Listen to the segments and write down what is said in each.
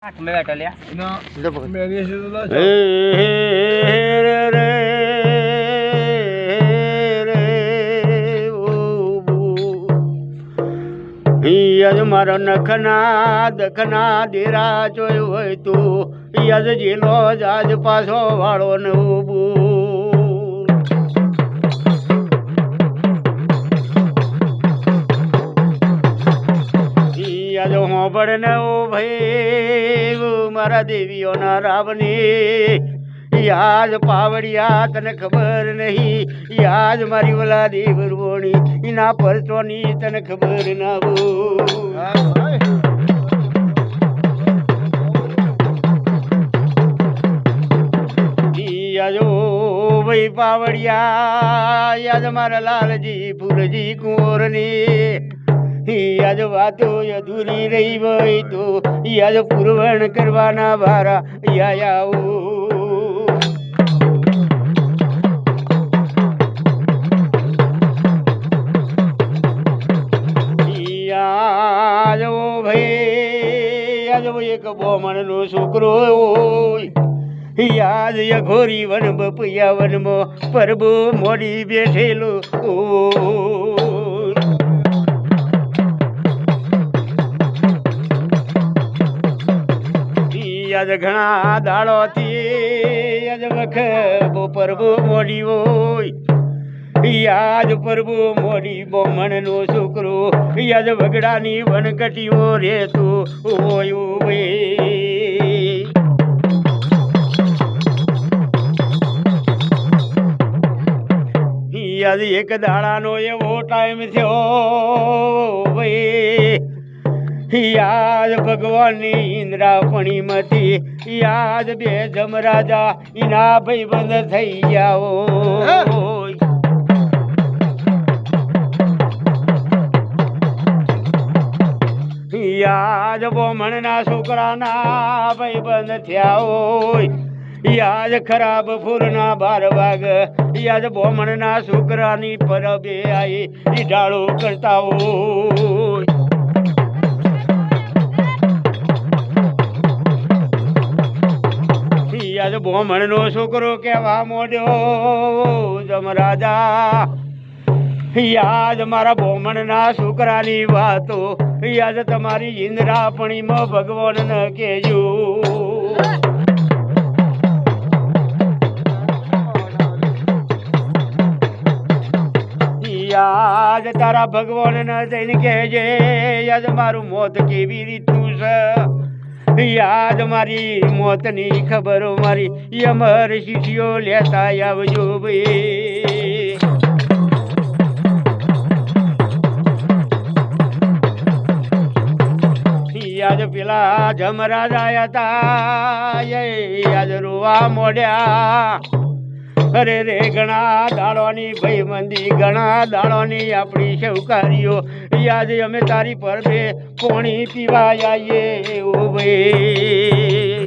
मैं बैठा लिया યજ મારો નખના દખના દેરા જોયો હોય તું યજ જીલો જાજ પાછો વાળો ને યજ હોબળ ને ઓ ભાઈ મારા દેવીઓના રાવની યાદ પાવડિયા તને ખબર નહીં યાદ મારી ઓલા દેવરોણી એના પરચોની તને ખબર ના હો યાજો ભાઈ પાવડિયા યાદ મારા લાલજી ફૂલજી કુંવરની યાદ વાતો અધૂરી રહી હોય તો યાદ પૂરવણ કરવાના વારા યાયાઓ એક બોમણનો છોકરો યાદ ઘોરી વન બપૈયા વનમાં પરબો મોડી બેઠેલો યાદ ઘણા દાડોથી યાદ વખ પરબો મોડી હોય યાદ પરબો મોડી બોમણનો છોકરો યાદ વગડાની વનકટીઓ રેતો હોય યાદ એક દાડાનો એવો ટાઈમ થયો ભાઈ યાદ ભગવાનની ઇન્દ્રાપણીમાંથી યાદ બે જમરાજા એના ભાઈબંધ થઈ ગયા યાદ બોમણના છોકરાના ભાઈબંધ થયા હોય યાદ ખરાબ ફૂલના 12 વાગ યાદ બોમણના છોકરાની પરબે આઈ ઢાળો કરતા હોય યાદ બોમણનો છોકરો કહેવા મોડ્યો જમરાજા યાદ મારા બોમણના છોકરાની વાતો યાદ તમારી ઇન્દ્રાપણીમાં ભગવાન ન કેજો યાદ તારા ભગવાન ન જઈને કહેજે યાદ મારું મોત કેવી રીતનું છે યાદ મારી મોતની ખબરો મારી અમર શીશીઓ લેતા આવજો ભાઈ યાદ પેલા જમરાજ આયા તા યાદ રોવા મોડ્યા અરે રે ઘણા દાડોની ભાઈબંધી ઘણા દાડોની આપણી સૌકારીઓ યાદ અમે તારી પરબે પોણી પીવા આવીએ ઓ ભાઈ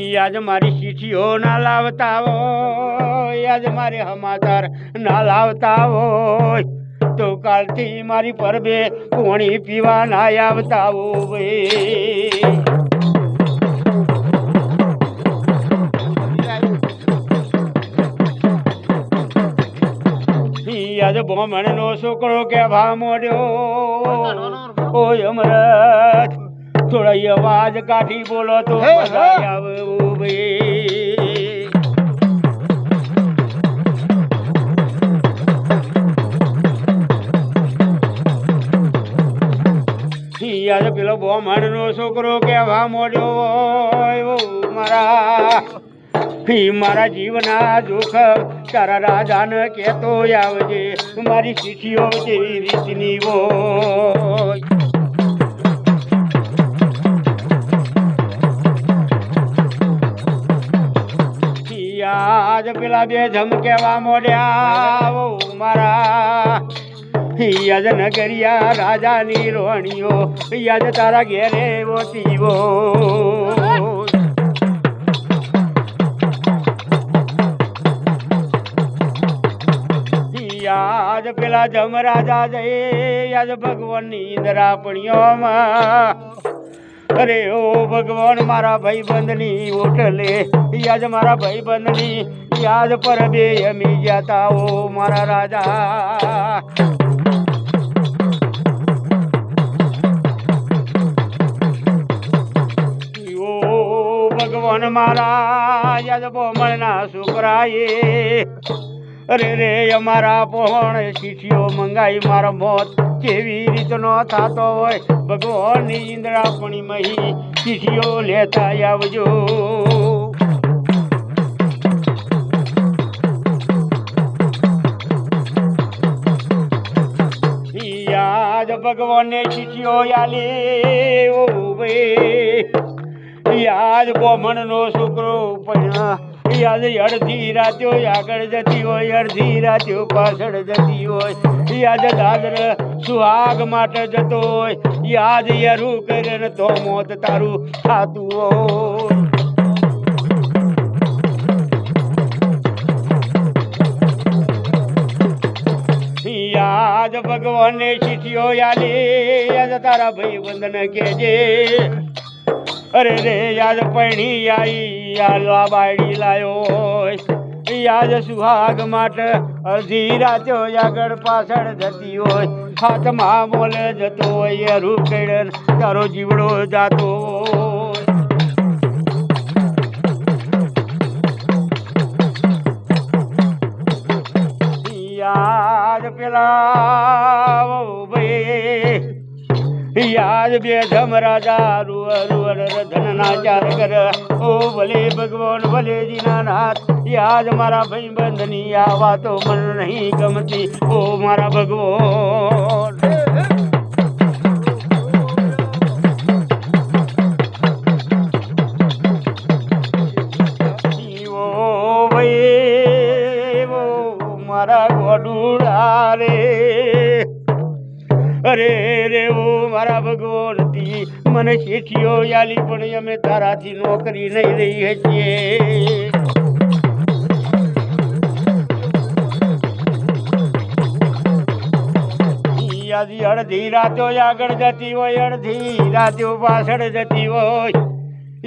યાદ મારી ચીઠીઓ ના લાવતા હોય યાદ મારે સમાચાર ના લાવતા હોય તો કાલથી મારી પરબે પોણી પીવા ના આવતા હોય યાદ બોમણનો છોકરો કહેવા મોડ્યો ઓય અમરત થોડા અવાજ કાઢી બોલો તો બધા આવવું ભાઈ યાદ પેલો બોમણનો છોકરો કહેવા મોડ્યો મારા જીવના જોખમ તારા રાજાને કહેતો આવજે મારી ચીઠીઓ જેવી રીતની હોય યાદ પેલા બે જમ કહેવા મોડ્યા મારા યાદ નગરિયા રાજાની રોણીઓ યાદ તારા ઘેરે ઓતીવો યાદ પેલા જમ રાજા જય યાદ ભગવાનની ઇન્દ્રાપણીઓમાં અરે ઓ ભગવાન મારા ભાઈબંધની ઓટલે યાદ મારા ભાઈબંધની યાદ પર બે અમી જતા ઓ મારા રાજા ભગવાન મારા યાદ બોમણના છોકરાએ અરે રે અમારા પોણ શીશીઓ મંગાઈ મારા મોત કેવી રીતનો થતો હોય ભગવાનની ઇન્દ્રાપણી મહી શીશીઓ લેતા આવજો યાદ ભગવાનને શીશીઓ આલે ઓ ભાઈ યાદ બોમણનો છોકરો પણ યાદ અડધી રાત્યો આગળ જતી હોય અડધી રાત્યો પાછળ જતી હોય યાદ દાદર સુહાગ માટે જતો હોય યાદ યરું કરે તો મોત તારું થાતું હોય યાદ ભગવાનને શીશીઓ યાલે યાદ તારા ભાઈબંધને કહેજે અરે રે યાદ પૈણી આવી યાલવા બાયડી લાયો યાદ સુહાગ માટે અડધી રાત્યો આગળ પાછળ જતી હોય હાથમાં મોલ જતો હોય રૂકેડન તારો જીવડો જાતો યાદ પેલા ભાઈ યાદ બે ધમ રાજા રૂઅર ધનના ચાર કર ઓ ભલે ભગવાન ભલે દીનાનાથ યાદ મારા ભાઈ બંધની આ વાતો મન નહીં ગમતી ઓ મારા ભગવાન ઓ ભાઈ મારા ગોડુડા રે અરે રે ઓ મારા ભગવાન તી મને શેઠીઓ યાલી પણ અમે તારાથી નોકરી નહીં રહી છીએ યાદી અડધી રાતો આગળ જતી હોય અડધી રાતો પાછળ જતી હોય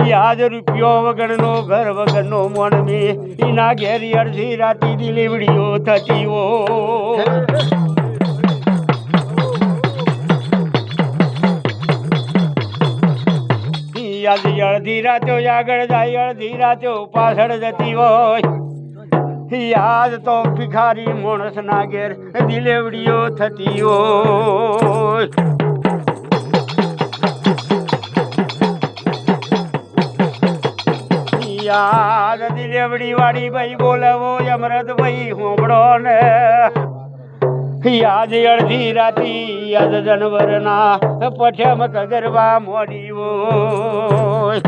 યાદ રૂપિયો વગરનો ઘર વગરનો મન મે એના ઘેરી અડધી રાતી ડિલિવરીઓ થતી હોય અડધી રાતો આગળ જાય અડધી રાતો પાછળ જતી હોય યાદ તો ભિખારી માણસ ના ઘેર ડિલેવડીઓ થતી હોય યાદ ડિલેવડી વાળી ભાઈ બોલાવો અમરત ભાઈ હોંભળો ને યાદ અડધી રાતી યાદ જનવરના પઠ્યમ કગરવા મોડી હોય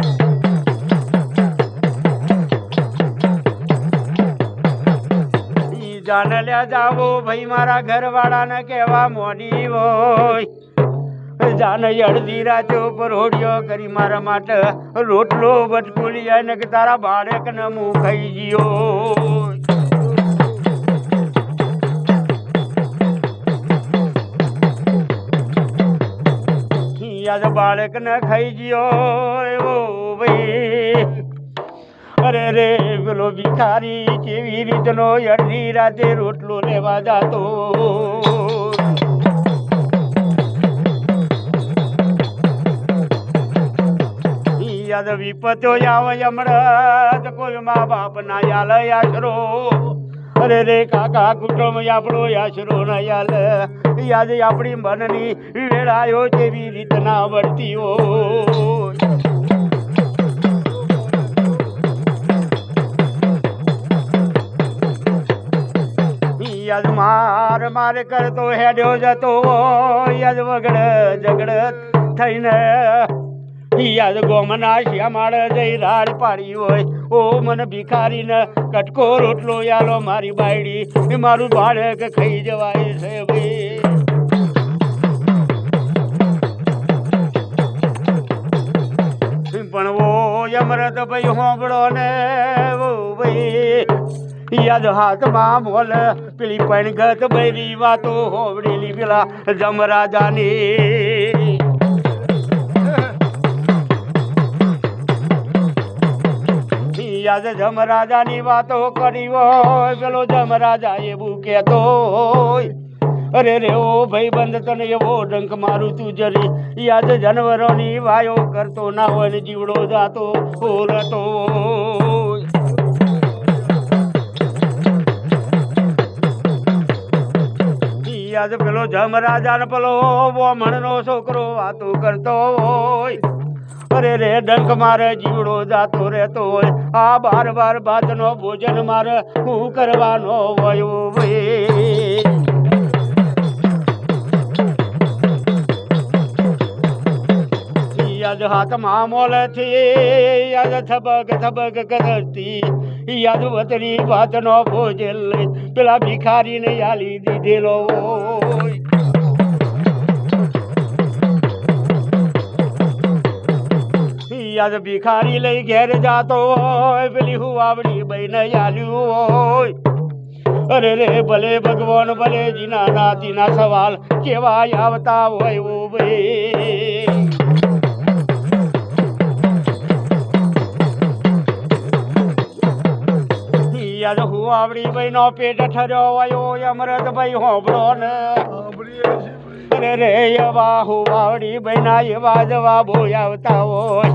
જાન લ્યા જાવો ભાઈ મારા ઘરવાળાને કહેવા મોડી હોય જાન અડધી રાતો પર હોડિયો કરી મારા માટે રોટલો બટકુલી અને કે તારા બાળકને મું ખાઈ ગયો યાદ બાળક ને ખાઈ ગયો એવો ભાઈ અરે રે પેલો ભિખારી કેવી રીતનો અડધી રાતે રોટલો લેવા જાતો યાદ વિપતો આવે હમણાં કોઈ મા બાપ ના યાલ આશરો અરે રે કાકા કુટુંબ આપણો આશરો ના યાલ યાદ આપણી મનની વેળાયો જેવી રીતના વર્તી હોય યાદ માર કરતો હેડ્યો જતો યાદ વગડ ઝગડ થઈને યાદ ગોમના શ્યામાળ જઈ રાડ પાડી હોય ઓ મને ભિખારીને કટકો રોટલો યાલો મારી બાયડી મારું બાળક ખાઈ જવાય છે ભાઈ પણ ઓ અમરત ભાઈ હોંભળો ને ઓ ભાઈ યાદ હાથમાં મોલ પેલી પણગત બૈરી વાતો હોવડેલી પેલા જમરાજાની યાદ જમરાજાની વાતો કરી હોય પેલો જમરાજા એવું કહેતો હોય અરે રે ઓ ભાઈ બંધ તને એવો ડંક મારું તું જરી યાદ જાનવરોની વાયો કરતો ના હોય ને જીવડો જાતો રતો યાદ પેલો જમરાજા ને પેલો બ્રાહ્મણ નો છોકરો વાતો કરતો હોય અરે રે ડંક મારે જીવડો જાતો રહેતો હોય આ બાર બાર ભાત નો ભોજન મારે હું કરવાનો હોય યાદ હાથમાં મોલેથી યાદ થબક થબક કરતી યાદ વતરી ભાત નો ભોજન લઈ પેલા ભિખારીને આલી દીધેલો યાદ ભિખારી લઈ ઘેર જાતો હોય પેલી હુવાવડી બહેને આલ્યું હોય અરે રે ભલે ભગવાન ભલે જીના નાતીના સવાલ કેવા આવતા હોય ઓ ભાઈ યાદ હુવાવડી બહેનો પેટ ઠર્યો હોય અમરત ભાઈ હોબળો ને અરે રે એવા હુવાવડી બહેના એવા જવાબો આવતા હોય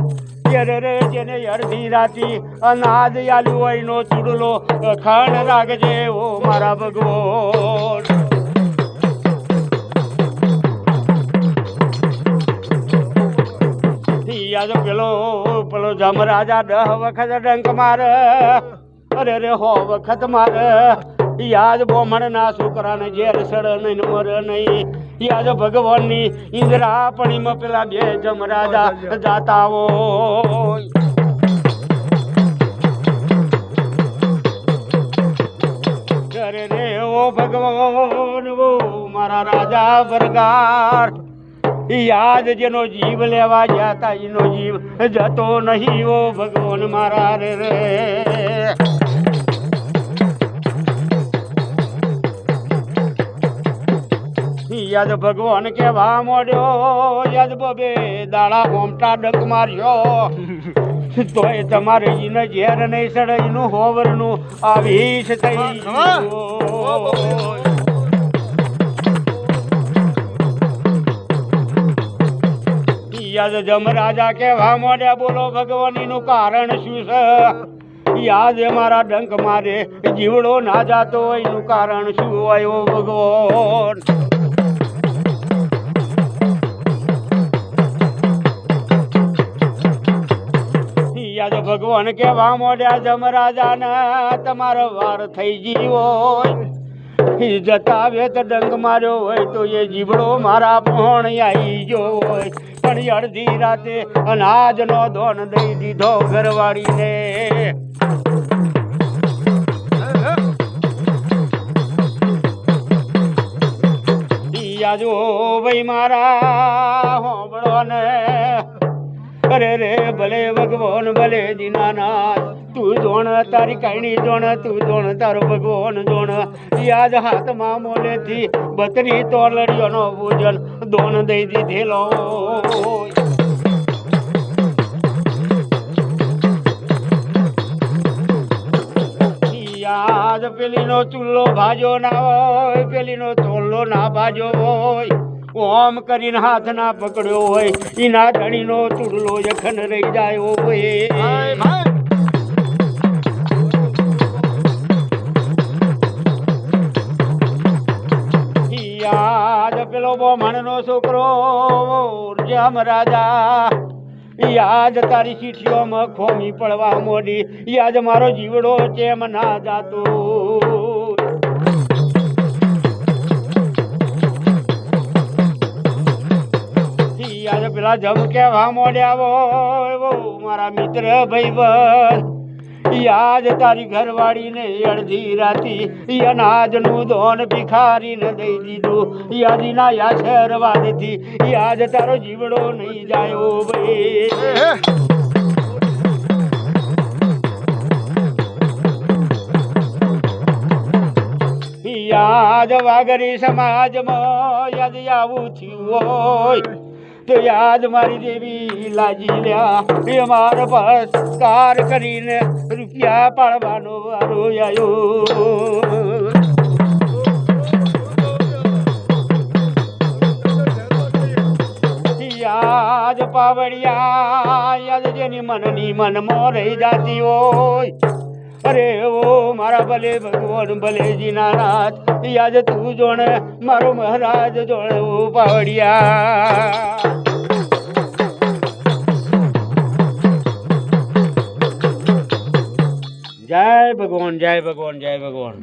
રે જેને અડધી રાતી અનાજ આલ્યું હોય નો ચૂડલો ખાણ રાખજે ઓ મારા ભગવાન યાદ પેલો પેલો જમરાજા 10 વખત ડંક મારે અરે રે 100 વખત મારે યાદ બ્રાહ્મણ ના છોકરાને ઝેર સડ નહીં મર નહીં યાદ ભગવાનની ઇન્દ્રાપણીમાં પેલા 2 જમરાજા જાતા હોય અરે રે ઓ ભગવાન ઓ મારા રાજા બરગાર યાદ જેનો જીવ લેવા જતા એનો જીવ જતો નહીં ઓ ભગવાન મારા રે યાદ ભગવાન કેવા મોડ્યો યાદ બબે દાડા હોમટા ડંક માર્યો તોય તમારે એને ઝેર નહીં સડે એનું હોવરનું આવીશ થઈ યાદ જમરાજા કેવા મોડ્યા બોલો ભગવાન એનું કારણ શું છે યાદ મારા ડંક મારે જીવડો ના જાતો એનું કારણ શું હોય ભગવાન યાદ ભગવાન કેવા મોડ્યા જમરાજાના તમારો વાર થઈ જીવો જતા વેત ડંગ માર્યો હોય તો એ જીવડો મારા પણ આવી ગયો હોય પણ અડધી રાતે અનાજનો દોન દઈ દીધો ઘરવાળીને યાદ ઓ ભાઈ મારા હોબળો ને અરે રે ભલે ભગવાન ભલે દીનાનાથ તું જોણ તારી કાયણી જોણ તું જોણ તારો ભગવાન જોણ યાદ હાથમાં મોલેથી 32 તોલડીઓનો ભોજન દોન દઈ દીધેલો યાદ પેલીનો ચૂલ્લો ભાજો ના હોય પેલીનો તોલો ના ભાજો હોય ઓમ કરીને હાથ ના પકડ્યો હોય એના ધણીનો ચૂડલો જખન રહી જાય હોય યાદ પેલો બ્રાહ્મણનો છોકરો જમરાજા યાદ તારી ચીઠીઓમાં ખોમી પડવા મોડી યાદ મારો જીવડો ચેમ ના જાતો યાદ પેલા જમ કેવા મોડ્યા મારા મિત્ર ભાઈબંધ યાદ તારી ઘરવાળીને અડધી રાતી અનાજનું દોન ભિખારીને દઈ દીધું યાદીના આશીર્વાદથી યાદ તારો જીવડો નહીં જાય ભાઈ યાદ વાગરી સમાજમાં યાદ આવું થયું હોય તો યાદ મારી દેવી લાજી લ્યા એ મારો પસ્કાર કરીને રૂપિયા પાડવાનો વારો આવ્યો. યાદ પાવડિયા યાદ જેની મનની મનમાં રહી જાતી હોય અરે ઓ મારા ભલે ભગવાન ભલેજીના નાથ યાદ તું જોણે મારો મહારાજ જોણે ઓ પાવડિયા. જય ભગવાન જય ભગવાન જય ભગવાન.